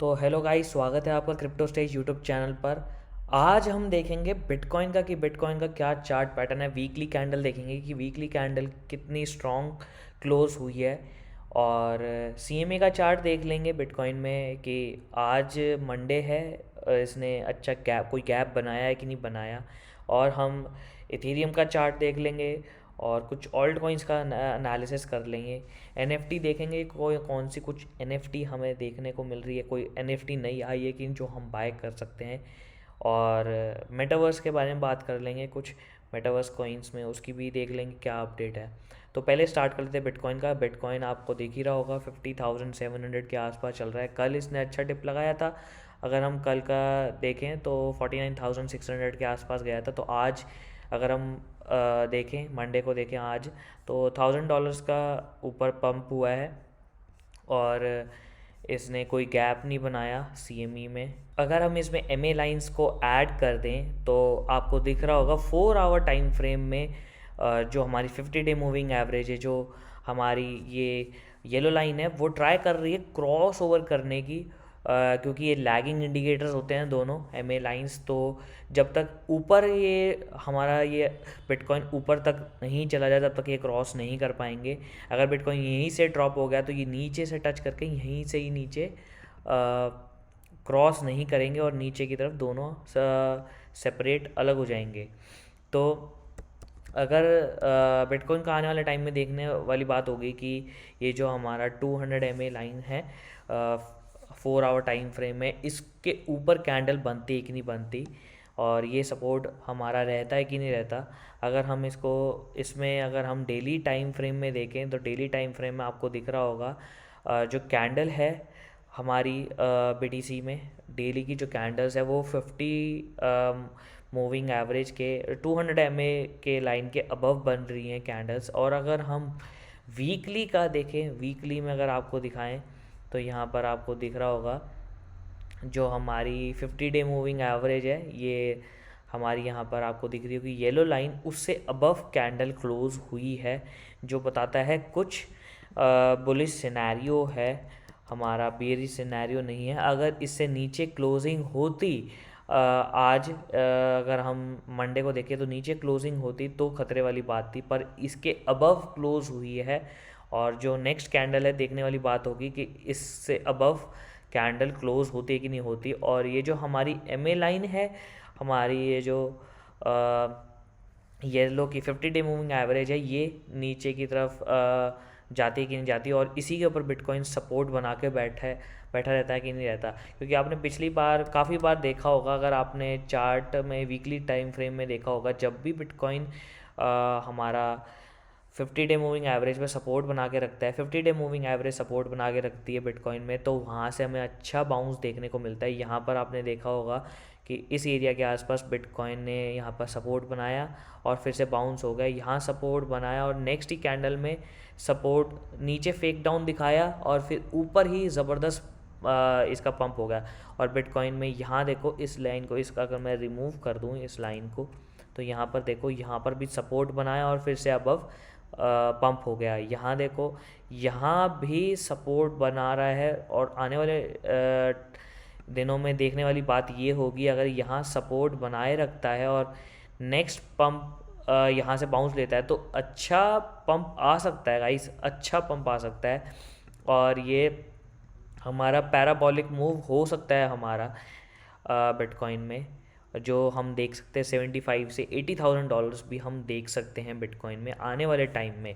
तो hello guys, स्वागत है आपका क्रिप्टो स्टेज यूट्यूब चैनल पर। आज हम देखेंगे बिटकॉइन का कि बिटकॉइन का क्या चार्ट पैटर्न है। वीकली कैंडल देखेंगे कि वीकली कैंडल कितनी स्ट्रॉन्ग क्लोज हुई है। और सीएमए का चार्ट देख लेंगे बिटकॉइन में कि आज मंडे है, इसने अच्छा गैप कोई गैप बनाया है कि नहीं बनाया। और हम इथेरियम का चार्ट देख लेंगे और कुछ ऑल्ट कॉइन्स का एनालिसिस कर लेंगे। एनएफटी देखेंगे कोई कौन सी कुछ एनएफटी हमें देखने को मिल रही है, कोई एनएफटी नई आई है कि जो हम बाय कर सकते हैं। और मेटावर्स के बारे में बात कर लेंगे, कुछ मेटावर्स कॉइन्स में उसकी भी देख लेंगे क्या अपडेट है। तो पहले स्टार्ट कर लेते हैं बिटकॉइन का। बिटकॉइन आपको देख ही रहा होगा 50,700 के आसपास चल रहा है। कल इसने अच्छा डिप लगाया था। अगर हम कल का देखें तो 49,600 के आसपास गया था। तो आज अगर हम देखें, मंडे को देखें आज, तो $1,000 का ऊपर पंप हुआ है। और इसने कोई गैप नहीं बनाया सीएमई में। अगर हम इसमें एमए लाइंस को ऐड कर दें तो आपको दिख रहा होगा 4 आवर टाइम फ्रेम में जो हमारी 50 डे मूविंग एवरेज है, जो हमारी ये येलो लाइन है, वो ट्राई कर रही है क्रॉस ओवर करने की। क्योंकि ये लैगिंग इंडिकेटर्स होते हैं दोनों एमए लाइंस। तो जब तक ऊपर ये हमारा ये बिटकॉइन ऊपर तक नहीं चला जाए तब तक ये क्रॉस नहीं कर पाएंगे। अगर बिटकॉइन यहीं से ड्रॉप हो गया तो ये नीचे से टच करके यहीं से ही नीचे क्रॉस नहीं करेंगे और नीचे की तरफ दोनों सेपरेट अलग हो जाएंगे। तो अगर बिटकॉइन का आने वाले टाइम में देखने वाली बात होगी कि ये जो हमारा 200 एम ए लाइन है 4 आवर टाइम फ्रेम में, इसके ऊपर कैंडल बनती है कि नहीं बनती, और ये सपोर्ट हमारा रहता है कि नहीं रहता। अगर हम इसको इसमें अगर हम डेली टाइम फ्रेम में देखें तो डेली टाइम फ्रेम में आपको दिख रहा होगा जो कैंडल है हमारी बीटीसी में, डेली की जो कैंडल्स है वो 50 मूविंग एवरेज के 200 एम ए के लाइन के अबव बन रही हैं कैंडल्स। और अगर हम वीकली का देखें, वीकली में अगर आपको दिखाएं तो यहाँ पर आपको दिख रहा होगा जो हमारी 50 डे मूविंग एवरेज है, ये हमारी यहाँ पर आपको दिख रही होगी येलो लाइन, उससे अबव कैंडल क्लोज हुई है, जो बताता है कुछ बुलिश सिनेरियो है, हमारा बेयरिश सिनेरियो नहीं है। अगर इससे नीचे क्लोजिंग होती आज, अगर हम मंडे को देखें तो नीचे क्लोजिंग होती तो खतरे वाली बात थी, पर इसके अबव क्लोज हुई है। और जो नेक्स्ट कैंडल है देखने वाली बात होगी कि इससे अबव कैंडल क्लोज होती है कि नहीं होती। और ये जो हमारी एम ए लाइन है, हमारी ये जो येलो की 50 डे मूविंग एवरेज है, ये नीचे की तरफ जाती है कि नहीं जाती, और इसी के ऊपर बिटकॉइन सपोर्ट बना के बैठा रहता है कि नहीं रहता। क्योंकि आपने पिछली बार काफ़ी बार देखा होगा, अगर आपने चार्ट में वीकली टाइम फ्रेम में देखा होगा, जब भी बिटकॉइन हमारा 50 डे मूविंग एवरेज में सपोर्ट बना के रखता है, 50 डे मूविंग एवरेज सपोर्ट बना के रखती है बिटकॉइन में, तो वहाँ से हमें अच्छा बाउंस देखने को मिलता है। यहाँ पर आपने देखा होगा कि इस एरिया के आसपास बिटकॉइन ने यहाँ पर सपोर्ट बनाया और फिर से बाउंस हो गया, यहाँ सपोर्ट बनाया और नेक्स्ट ही कैंडल में सपोर्ट नीचे फेक डाउन दिखाया और फिर ऊपर ही ज़बरदस्त इसका पंप हो गया। और बिटकॉइन में यहाँ देखो इस लाइन को, इसका अगर मैं रिमूव कर दूँ इस लाइन को, तो यहाँ पर देखो, यहाँ पर भी सपोर्ट बनाया और फिर से अबव पंप हो गया। यहाँ देखो, यहाँ भी सपोर्ट बना रहा है। और आने वाले दिनों में देखने वाली बात ये होगी, अगर यहाँ सपोर्ट बनाए रखता है और नेक्स्ट पंप यहाँ से बाउंस लेता है तो अच्छा पंप आ सकता है गाइस, अच्छा पंप आ सकता है। और ये हमारा पैराबॉलिक मूव हो सकता है हमारा बिटकॉइन में, जो हम देख सकते हैं 75 से $80,000 भी हम देख सकते हैं बिटकॉइन में आने वाले टाइम में।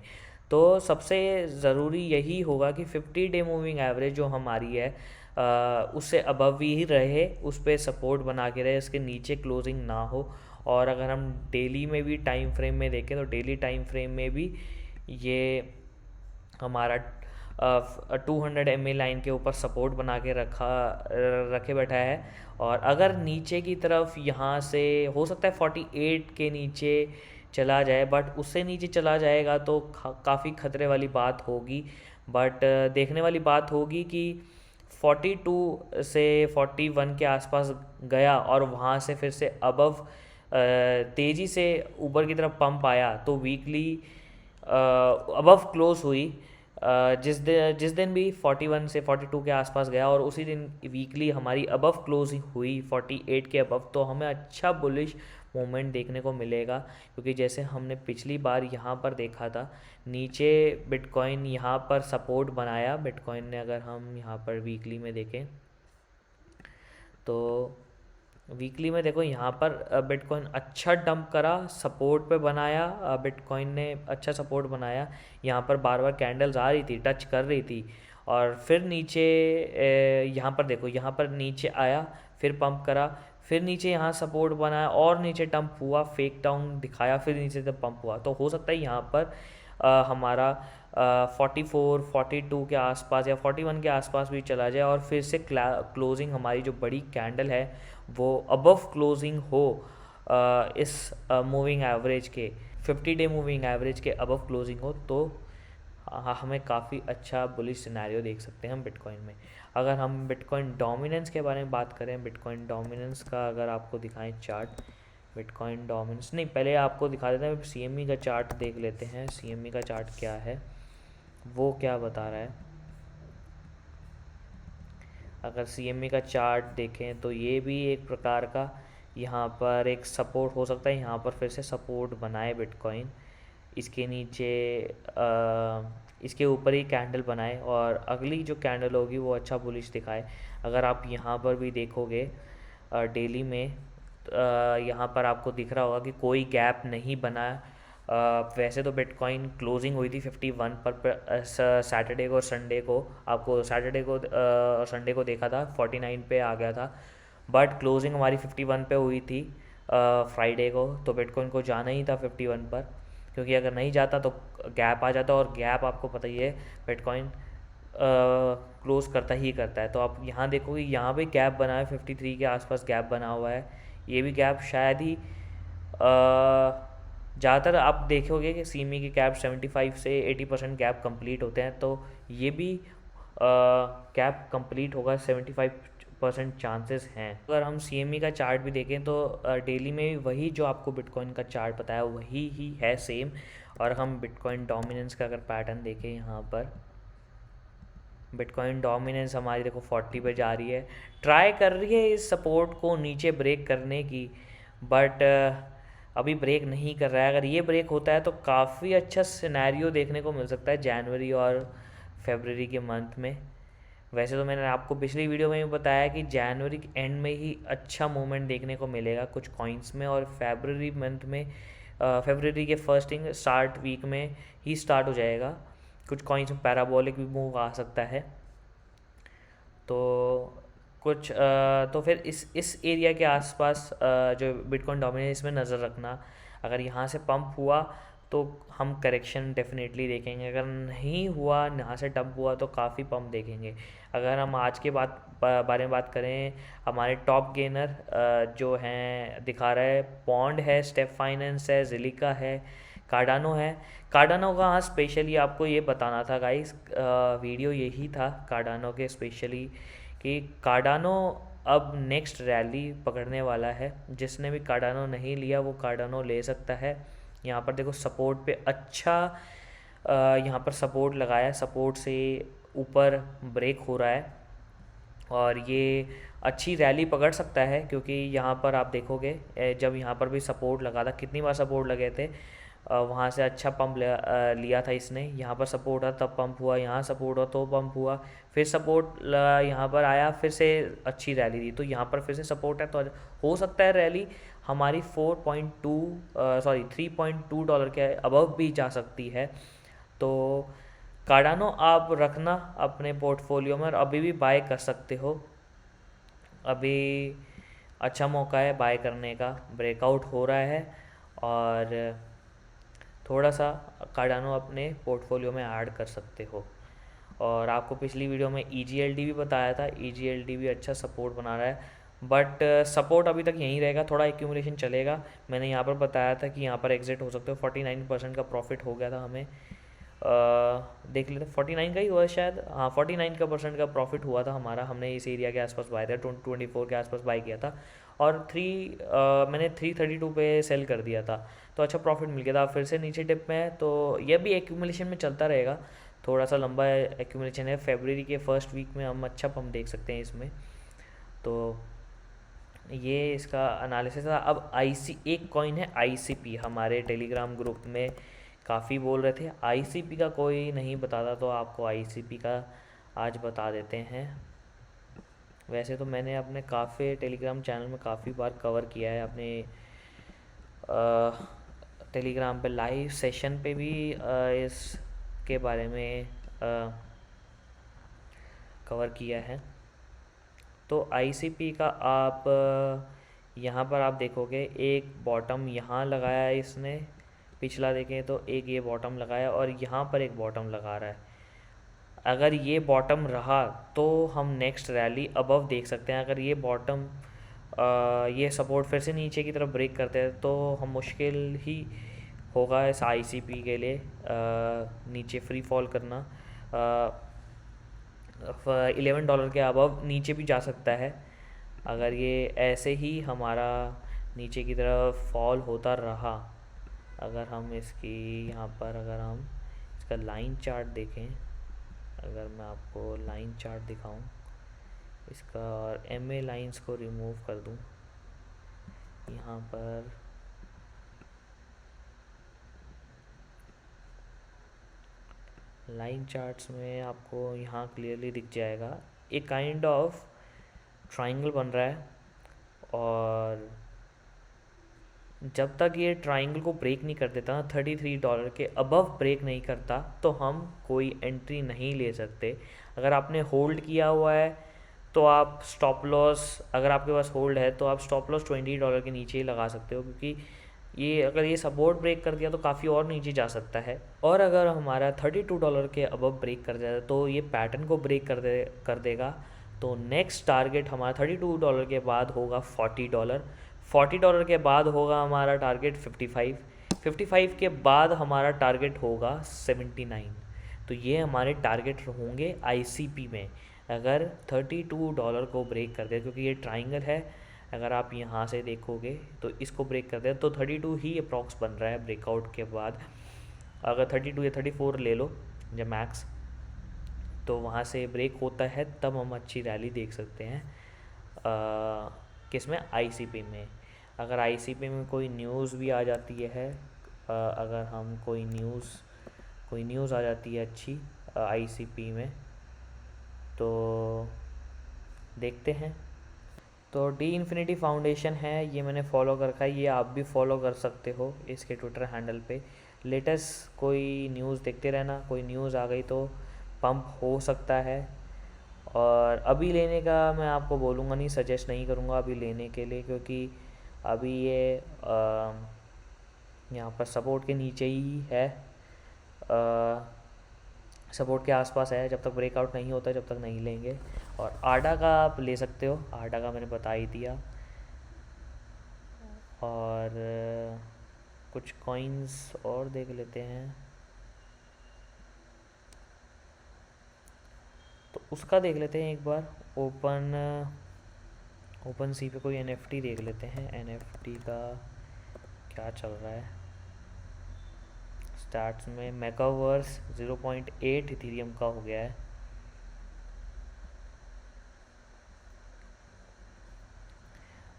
तो सबसे ज़रूरी यही होगा कि 50 डे मूविंग एवरेज जो हमारी है उससे अबव ही रहे, उस पर सपोर्ट बना के रहे, उसके नीचे क्लोजिंग ना हो। और अगर हम डेली में भी टाइम फ्रेम में देखें तो डेली टाइम फ्रेम में भी ये हमारा 200 एम ए लाइन के ऊपर सपोर्ट बना के रखे बैठा है। और अगर नीचे की तरफ यहाँ से हो सकता है 48 के नीचे चला जाए, बट उससे नीचे चला जाएगा तो काफ़ी खतरे वाली बात होगी। बट देखने वाली बात होगी कि 42 से 41 के आसपास गया और वहाँ से फिर से अबव तेज़ी से ऊपर की तरफ पंप आया तो वीकली अबव क्लोज हुई जिस दिन भी 41 से 42 के आसपास गया और उसी दिन वीकली हमारी अबव क्लोजिंग हुई 48 के अबव, तो हमें अच्छा बुलिश मोमेंट देखने को मिलेगा। क्योंकि जैसे हमने पिछली बार यहाँ पर देखा था, नीचे बिटकॉइन यहाँ पर सपोर्ट बनाया बिटकॉइन ने। अगर हम यहाँ पर वीकली में देखें तो वीकली में देखो यहाँ पर बिटकॉइन अच्छा डंप करा, सपोर्ट पे बनाया, बिटकॉइन ने अच्छा सपोर्ट बनाया। यहाँ पर बार बार कैंडल्स आ रही थी, टच कर रही थी, और फिर नीचे यहाँ पर देखो, यहाँ पर नीचे आया, फिर पंप करा, फिर नीचे यहाँ सपोर्ट बनाया और नीचे डंप हुआ, फेक डाउन दिखाया, फिर नीचे से पंप हुआ। तो हो सकता है यहाँ पर हमारा 44 42 के आसपास या 41 के आसपास भी चला जाए और फिर से क्लोजिंग हमारी जो बड़ी कैंडल है वो अबव क्लोजिंग हो इस मूविंग एवरेज के 50 डे मूविंग एवरेज के अबव क्लोजिंग हो, तो हमें काफ़ी अच्छा बुलिश सिनेरियो देख सकते हैं हम बिटकॉइन में। अगर हम बिटकॉइन डोमिनेंस के बारे में बात करें, बिटकॉइन डोमिनेंस का अगर आपको दिखाएं चार्ट, बिटकॉइन डोमिनेंस नहीं, पहले आपको दिखा देते हैं, CME का चार्ट देख लेते हैं। CME का चार्ट क्या है, वो क्या बता रहा है। अगर CME का चार्ट देखें तो ये भी एक प्रकार का यहाँ पर एक सपोर्ट हो सकता है। यहाँ पर फिर से सपोर्ट बनाए बिटकॉइन, इसके नीचे इसके ऊपर ही कैंडल बनाए और अगली जो कैंडल होगी वो अच्छा बुलिश दिखाए। अगर आप यहाँ पर भी देखोगे डेली में, यहाँ पर आपको दिख रहा होगा कि कोई गैप नहीं बना। वैसे तो बिटकॉइन क्लोजिंग हुई थी 51 पर सैटरडे को और संडे को, आपको सैटरडे को और संडे को देखा था 49 पे आ गया था, बट क्लोजिंग हमारी 51 पे हुई थी फ्राइडे को। तो बिटकॉइन को जाना ही था 51 पर, क्योंकि अगर नहीं जाता तो गैप आ जाता, और गैप आपको पता ही है बिटकॉइन क्लोज करता ही करता है। तो आप यहाँ देखोगे यहाँ भी गैप बना है, 53 के आसपास गैप बना हुआ है। ये भी गैप शायद ही ज़्यादातर आप देखोगे कि CME के गैप 75 से 80% गैप कंप्लीट होते हैं, तो ये भी गैप कंप्लीट होगा 75% चांसेस हैं। अगर हम CME का चार्ट भी देखें तो डेली में भी वही जो आपको बिटकॉइन का चार्ट बताया वही ही है सेम। और हम बिटकॉइन डोमिनेंस का अगर पैटर्न देखें, यहाँ पर बिटकॉइन डोमिनेंस हमारी देखो 40 पे जा रही है, ट्राई कर रही है इस सपोर्ट को नीचे ब्रेक करने की, बट अभी ब्रेक नहीं कर रहा है। अगर ये ब्रेक होता है तो काफ़ी अच्छा सिनेरियो देखने को मिल सकता है जनवरी और फरवरी के मंथ में। वैसे तो मैंने आपको पिछली वीडियो में भी बताया कि जनवरी के एंड में ही अच्छा मूवमेंट देखने को मिलेगा कुछ कॉइन्स में, और फरवरी मंथ में फरवरी के फर्स्टिंग स्टार्ट वीक में ही स्टार्ट हो जाएगा। कुछ कॉइन्स में पैराबोलिक भी मूव आ सकता है। तो कुछ तो फिर इस एरिया के आसपास जो बिटकॉइन डोमिनेंस, इसमें नज़र रखना। अगर यहाँ से पंप हुआ तो हम करेक्शन डेफिनेटली देखेंगे, अगर नहीं हुआ, यहाँ से डंप हुआ तो काफ़ी पंप देखेंगे। अगर हम आज के बारे में बात करें, हमारे टॉप गेनर जो हैं दिखा रहा है, पॉन्ड है, स्टेप फाइनेंस है, जिलिका है, कार्डानो है। कार्डानो का हाँ स्पेशली आपको ये बताना था गाइस, वीडियो यही था कार्डानो के स्पेशली, कि कार्डानो अब नेक्स्ट रैली पकड़ने वाला है। जिसने भी कार्डानो नहीं लिया वो कार्डानो ले सकता है। यहाँ पर देखो सपोर्ट पे अच्छा यहाँ पर सपोर्ट लगाया, सपोर्ट से ऊपर ब्रेक हो रहा है और ये अच्छी रैली पकड़ सकता है। क्योंकि यहाँ पर आप देखोगे जब यहाँ पर भी सपोर्ट लगा था, कितनी बार सपोर्ट लगे थे, वहाँ से अच्छा पंप लिया था इसने। यहाँ पर सपोर्ट था तब पंप हुआ, यहाँ सपोर्ट हुआ तो पंप हुआ, फिर सपोर्ट यहाँ पर आया, फिर से अच्छी रैली दी। तो यहाँ पर फिर से सपोर्ट है, तो हो सकता है रैली हमारी 3.2 डॉलर के अबव भी जा सकती है। तो कार्डानो आप रखना अपने पोर्टफोलियो में और अभी भी बाय कर सकते हो। अभी अच्छा मौका है बाय करने का, ब्रेकआउट हो रहा है और थोड़ा सा कार्डानो अपने पोर्टफोलियो में ऐड कर सकते हो। और आपको पिछली वीडियो में EGLD भी बताया था, EGLD भी अच्छा सपोर्ट बना रहा है, बट सपोर्ट अभी तक यहीं रहेगा, थोड़ा एक्यूमुलेशन चलेगा। मैंने यहाँ पर बताया था कि यहाँ पर एग्जिट हो सकते हो। 49% का प्रॉफिट हो गया था हमें, देख लेते 49 का ही हुआ शायद, हाँ 49% का प्रॉफिट हुआ था हमारा। हमने इस एरिया के आसपास बाय था, 24 के आसपास बाय किया था और मैंने 332 पे सेल कर दिया था, तो अच्छा प्रॉफिट मिल गया था। फिर से नीचे डिप में है, तो यह भी एक्यूमुलेशन में चलता रहेगा। थोड़ा सा लंबा एक्यूमुलेशन है। फरवरी के फर्स्ट वीक में हम अच्छा पम्प देख सकते हैं इसमें। तो ये इसका एनालिसिस था। अब आईसी एक कॉइन है आईसीपी, हमारे टेलीग्राम ग्रुप में काफ़ी बोल रहे थे आईसीपी का कोई नहीं बताता, तो आपको आईसीपी का आज बता देते हैं। वैसे तो मैंने अपने काफ़ी टेलीग्राम चैनल में काफ़ी बार कवर किया है, अपने टेलीग्राम पे लाइव सेशन पे भी इसके बारे में कवर किया है। तो आईसीपी का आप यहाँ पर आप देखोगे एक बॉटम यहाँ लगाया है इसने, पिछला देखें तो एक ये बॉटम लगाया और यहाँ पर एक बॉटम लगा रहा है। अगर ये बॉटम रहा तो हम नेक्स्ट रैली अबव देख सकते हैं। अगर ये बॉटम ये सपोर्ट फिर से नीचे की तरफ ब्रेक करते हैं तो हम मुश्किल ही होगा इस आईसीपी के लिए नीचे फ्री फॉल करना। $11 के अबव नीचे भी जा सकता है। अगर ये ऐसे ही हमारा नीचे की तरफ फॉल होता रहा, अगर हम इसकी यहाँ पर अगर हम इसका लाइन चार्ट देखें, अगर मैं आपको लाइन चार्ट दिखाऊं इसका और एमए लाइंस को रिमूव कर दूं, यहाँ पर लाइन चार्ट्स में आपको यहाँ क्लियरली दिख जाएगा एक काइंड ऑफ ट्रायंगल बन रहा है। और जब तक ये ट्रायंगल को ब्रेक नहीं कर देता ना, $33 के अबव ब्रेक नहीं करता, तो हम कोई एंट्री नहीं ले सकते। अगर आपने होल्ड किया हुआ है तो आप स्टॉप लॉस, अगर आपके पास होल्ड है तो आप स्टॉप लॉस $20 के नीचे ही लगा सकते हो, क्योंकि ये अगर ये सपोर्ट ब्रेक कर दिया तो काफ़ी और नीचे जा सकता है। और अगर हमारा $32 के अबव ब्रेक कर जाए तो ये पैटर्न को ब्रेक कर देगा। तो नेक्स्ट टारगेट हमारा $32 के बाद होगा $40, $40 के बाद होगा हमारा टारगेट 55 के बाद हमारा टारगेट होगा 79। तो ये हमारे टारगेट होंगे आईसीपी में अगर $32 को ब्रेक कर दे, क्योंकि ये ट्राइंगल है। अगर आप यहाँ से देखोगे तो इसको ब्रेक कर दे तो 32 ही अप्रॉक्स बन रहा है ब्रेकआउट के बाद। अगर 32 या 34 ले लो जब मैक्स, तो वहाँ से ब्रेक होता है तब हम अच्छी रैली देख सकते हैं किस में, आईसीपी में। अगर आईसीपी में कोई न्यूज़ भी आ जाती है, अगर हम कोई न्यूज़ आ जाती है अच्छी आईसीपी में, तो देखते हैं। तो डी इन्फिनिटी फाउंडेशन है, ये मैंने फॉलो कर रखा है, ये आप भी फॉलो कर सकते हो इसके ट्विटर हैंडल पे। लेटेस्ट कोई न्यूज़ देखते रहना, कोई न्यूज़ आ गई तो पंप हो सकता है। और अभी लेने का मैं आपको बोलूँगा नहीं, सजेस्ट नहीं करूँगा अभी लेने के लिए, क्योंकि अभी ये यहाँ पर सपोर्ट के नीचे ही है, सपोर्ट के आसपास है। जब तक ब्रेकआउट नहीं होता जब तक नहीं लेंगे। और आडा का आप ले सकते हो, आडा का मैंने बता ही दिया। और कुछ कॉइन्स और देख लेते हैं, तो उसका देख लेते हैं एक बार। ओपन सी पे कोई एनएफटी देख लेते हैं, एनएफटी का क्या चल रहा है। स्टार्ट्स में मेगावर्स 0.8 इथीरियम का हो गया है।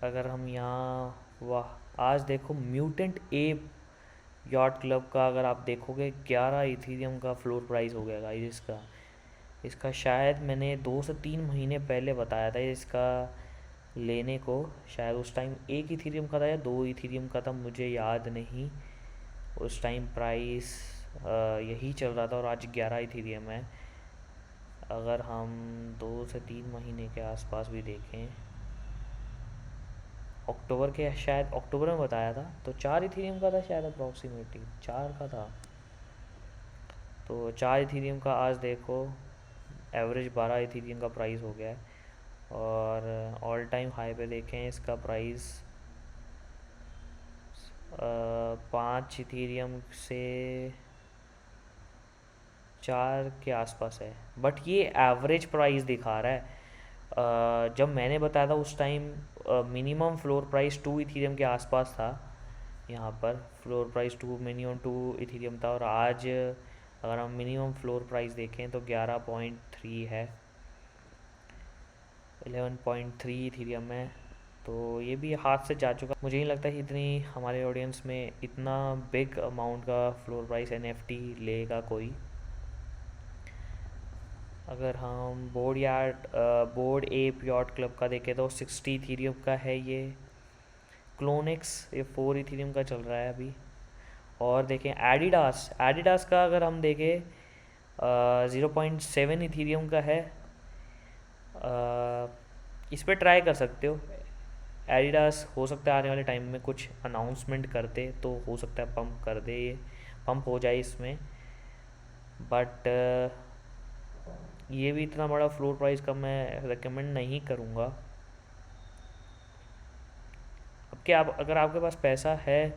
अगर हम यहाँ वाह आज देखो म्यूटेंट एप यॉट क्लब का, अगर आप देखोगे 11 इथीरियम का फ्लोर प्राइस हो गया गाइस इसका शायद मैंने 2 से 3 महीने पहले बताया था इसका लेने को। शायद उस टाइम 1 इथीरियम का था या 2 इथीरियम का था, मुझे याद नहीं। उस टाइम प्राइस यही चल रहा था और आज 11 इथीरियम है। अगर हम 2 से 3 महीने के आसपास भी देखें, अक्टूबर के, शायद अक्टूबर में बताया था, तो 4 इथीरियम का था शायद, अप्रॉक्सीमेटली 4 का था। तो 4 इथीरियम का आज देखो एवरेज 12 इथीरियम का प्राइस हो गया है। और ऑल टाइम हाई पे देखें इसका प्राइस 5 इथीरियम से 4 के आसपास है, बट ये एवरेज प्राइस दिखा रहा है। जब मैंने बताया था उस time minimum floor price 2 Ethereum के आसपास था। यहाँ पर फ्लोर प्राइस 2 मिनिमम 2 इथीरियम था, और आज अगर हम मिनिमम फ्लोर प्राइस देखें तो 11.3 है, 11.3 इथीरियम है। तो ये भी हाथ से जा चुका। मुझे नहीं लगता कि इतनी हमारे ऑडियंस में इतना बिग अमाउंट का फ्लोर प्राइस एनएफटी लेगा कोई। अगर हम बोर्ड एप यॉट क्लब का देखें तो 60 इथीरियम का है ये। क्लोनेक्स ये 4 इथीरियम का चल रहा है अभी। और देखें एडिडास का अगर हम देखें 0.7 इथीरियम का है। इस पर ट्राई कर सकते हो। एडिडास हो सकता है आने वाले टाइम में कुछ अनाउंसमेंट करते तो हो सकता है पंप कर दे, ये पंप हो जाए इसमें। बट ये भी इतना बड़ा फ्लोर प्राइस का मैं रेकमेंड नहीं करूँगा। अब क्या अगर आपके पास पैसा है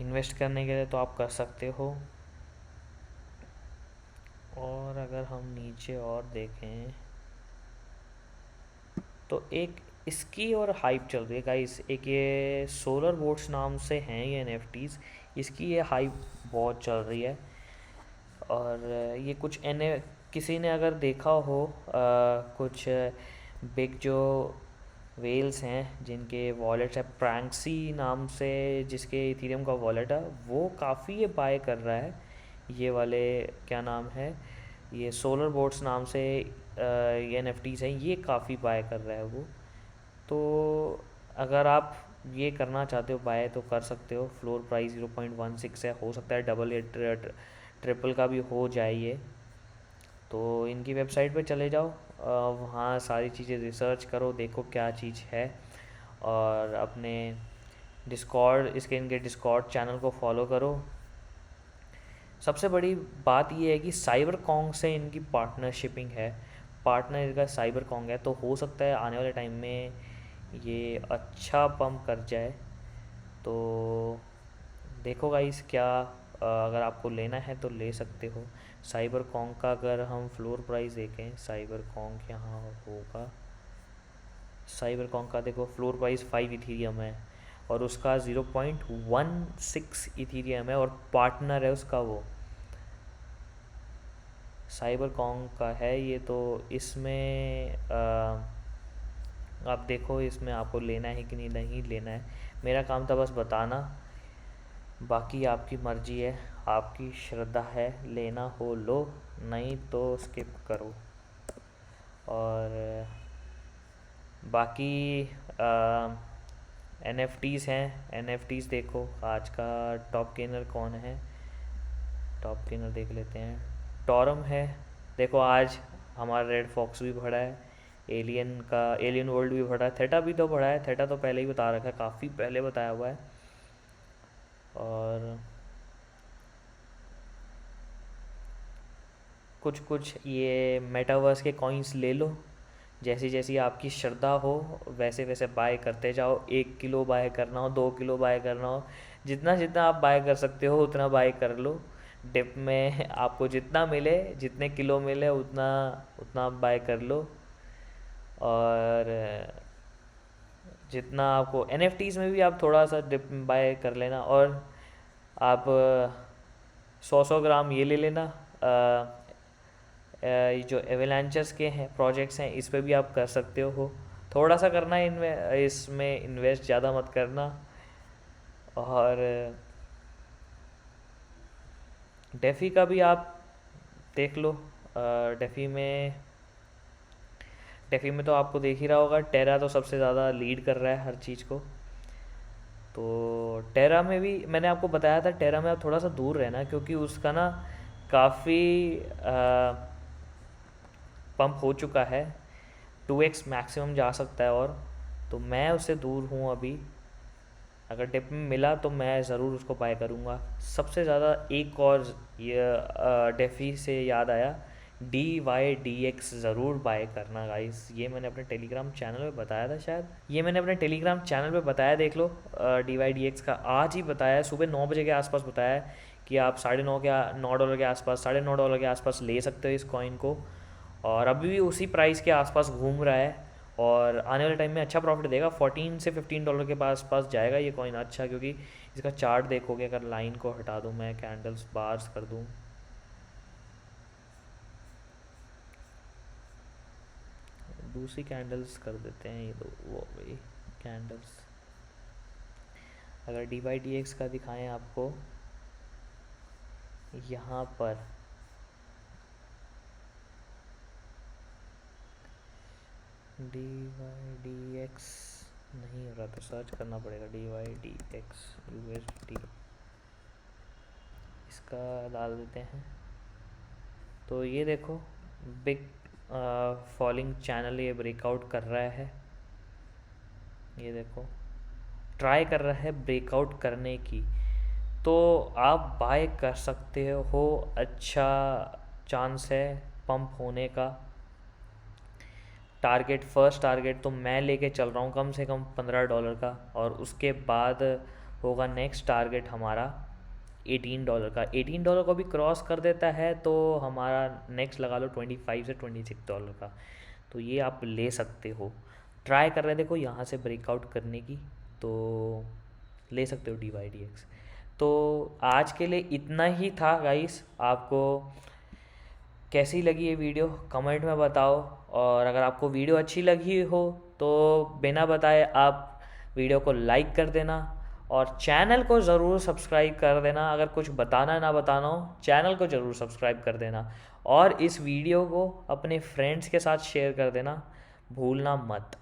इन्वेस्ट करने के लिए तो आप कर सकते हो। और अगर हम नीचे और देखें तो एक इसकी और हाइप चल रही है गाइस। एक ये सोलर बोट्स नाम से हैं ये एनएफटीज़, इसकी ये हाइप बहुत चल रही है। और ये कुछ किसी ने अगर देखा हो कुछ बिग जो वेल्स हैं जिनके वॉलेट्स है, प्रैंक्सी नाम से जिसके इथीरियम का वॉलेट है, वो काफ़ी ये बाय कर रहा है। ये वाले क्या नाम है, ये सोलर बोट्स नाम से ये एनएफटीज़ हैं, ये काफ़ी बाय कर रहा है वो। तो अगर आप ये करना चाहते हो बाय तो कर सकते हो। फ्लोर प्राइस 0.16 है, हो सकता है डबल या ट्रिपल का भी हो जाए ये। तो इनकी वेबसाइट पे चले जाओ, वहाँ सारी चीज़ें रिसर्च करो, देखो क्या चीज़ है। और अपने इनके डिस्कॉर्ड चैनल को फॉलो करो। सबसे बड़ी बात ये है कि साइबर कॉन्ग से इनकी पार्टनरशिपिंग है, पार्टनर इनका साइबर कॉन्ग है। तो हो सकता है आने वाले टाइम में ये अच्छा पंप कर जाए। तो देखो गाइस क्या अगर आपको लेना है तो ले सकते हो। साइबर कॉन्ग का अगर हम फ्लोर प्राइस देखें, साइबर कॉन्ग यहाँ होगा। साइबर कॉन्ग का देखो फ्लोर प्राइस 5 इथीरियम है और उसका 0.16 इथीरियम है और पार्टनर है उसका वो साइबर कॉन्ग का है ये। तो इसमें आप देखो इसमें आपको लेना है कि नहीं लेना है। मेरा काम था बस बताना, बाकी आपकी मर्जी है, आपकी श्रद्धा है, लेना हो लो, नहीं तो स्किप करो। और बाकी एनएफटीज़ हैं, एनएफटीज़ देखो आज का टॉप गेनर कौन है। टॉप गेनर देख लेते हैं, टॉरम है। देखो आज हमारा रेड फॉक्स भी बढ़ा है, एलियन वर्ल्ड भी बढ़ा है, थेटा भी तो बढ़ा है। थेटा तो पहले ही बता रखा है, काफ़ी पहले बताया हुआ है। और कुछ ये मेटावर्स के कॉइन्स ले लो, जैसी जैसी आपकी श्रद्धा हो वैसे वैसे बाय करते जाओ। 1 किलो बाय करना हो, 2 किलो बाय करना हो, जितना जितना आप बाय कर सकते हो उतना बाय कर लो। डिप में आपको जितना मिले, जितने किलो मिले उतना उतना आप बाय कर लो। और जितना आपको एनएफटीज़ में भी आप थोड़ा सा डिप बाय कर लेना। और आप 100 ग्राम ये ले लेना। ये जो एवेलांचर्स के हैं प्रोजेक्ट्स हैं इस पे भी आप कर सकते हो। थोड़ा सा करना है इसमें इन्वेस्ट, ज़्यादा मत करना। और डेफी का भी आप देख लो। डेफी में तो आपको देख ही रहा होगा, टेरा तो सबसे ज़्यादा लीड कर रहा है हर चीज़ को। तो टेरा में भी मैंने आपको बताया था, टेरा में आप थोड़ा सा दूर रहना क्योंकि उसका ना काफ़ी पंप हो चुका है, 2x मैक्सिमम जा सकता है। और तो मैं उससे दूर हूँ अभी। अगर डिप में मिला तो मैं ज़रूर उसको बाय करूँगा। सबसे ज़्यादा एक और ये डेफी से याद आया, DYDX ज़रूर बाय करना गाइस। ये मैंने अपने टेलीग्राम चैनल पे बताया था, शायद ये मैंने अपने टेलीग्राम चैनल पे बताया, देख लो। DYDX का आज ही बताया, सुबह 9 बजे के आसपास बताया कि आप $9 के आसपास, $9.5 के आसपास ले सकते हो इस कॉइन को। और अभी भी उसी प्राइस के आसपास घूम रहा है और आने वाले टाइम में अच्छा प्रॉफिट देगा। $14 से $15 के पास जाएगा ये कॉइन अच्छा, क्योंकि इसका चार्ट देखोगे, अगर लाइन को हटा दूँ मैं, कैंडल्स बार्स कर दूँ दूसरी कैंडल्स कर देते हैं, ये दो वो गई कैंडल्स। अगर DYDX का दिखाएं आपको यहाँ पर, DYDX नहीं हो रहा तो सर्च करना पड़ेगा, DYDX USD, इसका डाल देते हैं। तो ये देखो बिग फॉलिंग चैनल ये ब्रेकआउट कर रहा है, ये देखो ट्राई कर रहा है ब्रेकआउट करने की, तो आप बाय कर सकते हो, अच्छा चांस है पंप होने का। टारगेट, फर्स्ट टारगेट तो मैं लेके चल रहा हूँ कम से कम $15 का, और उसके बाद होगा नेक्स्ट टारगेट हमारा $18 का। $18 को भी क्रॉस कर देता है तो हमारा नेक्स्ट लगा लो 25 से $26 का। तो ये आप ले सकते हो, ट्राई कर रहे हैं देखो यहाँ से ब्रेकआउट करने की, तो ले सकते हो DYDX। तो आज के लिए इतना ही था गाइस। आपको कैसी लगी ये वीडियो कमेंट में बताओ, और अगर आपको वीडियो अच्छी लगी हो तो बिना बताए आप वीडियो को लाइक कर देना, और चैनल को ज़रूर सब्सक्राइब कर देना। अगर कुछ बताना ना बताना हो, चैनल को ज़रूर सब्सक्राइब कर देना, और इस वीडियो को अपने फ्रेंड्स के साथ शेयर कर देना, भूलना मत।